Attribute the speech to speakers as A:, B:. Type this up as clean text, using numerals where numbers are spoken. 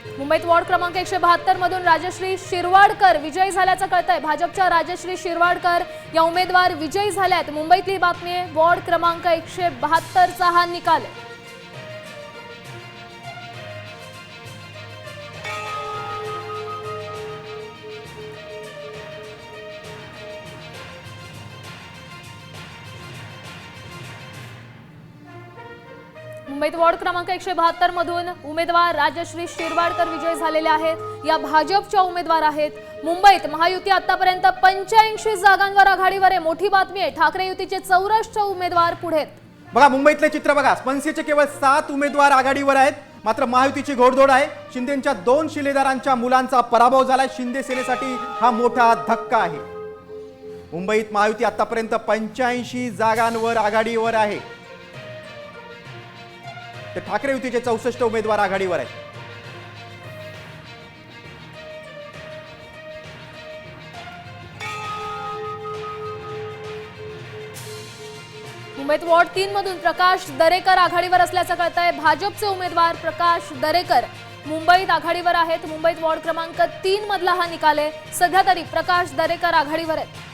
A: मुंबईत वॉर्ड क्रमांक 172 मधून राजश्री शिरवाडकर विजयी झाल्याचं कळतंय। भाजपच्या राजश्री शिरवाडकर या उमेदवार विजयी झाल्यात। मुंबईतली बातमी आहे। वॉर्ड क्रमांक 172 चा हा निकाल आहे। मुंबईत वॉर्ड क्रमांक 172 मधून उमेदवार राजश्री शिरवाडकर विजयी झालेले आहेत। या भाजपच्या उमेदवार आहेत। मुंबईत महायुती आतापर्यंत 85 जागांवर आघाडीवर आहे। मोठी बातमी आहे। ठाकरे युतीचे 64 उमेदवार पुढे आहेत।
B: बघा मुंबईतले चित्र बघा। मनसेचे केवळ 7 उमेदवार आघाडीवर आहेत, मात्र महायुतीची घोडदौड आहे। शिंदेंच्या 2 शिलेदारांच्या मुलांचा पराभव झाला। शिंदे सेनेसाठी हा मोठा धक्का आहे। मुंबईत महायुती आतापर्यंत 85 जागांवर आघाडीवर आहे। तर ठाकरे युतीचे 64 उमेदवार आघाडीवर आहेत।
A: मुंबईत वॉर्ड 3 मधून प्रकाश दरेकर आघाडीवर असल्याचं कळतंय। भाजपचे उमेदवार प्रकाश दरेकर मुंबईत आघाडीवर आहेत। मुंबईत वॉर्ड क्रमांक 3 मधला हा निकाल आहे। सध्या तरी प्रकाश दरेकर आघाडीवर आहेत।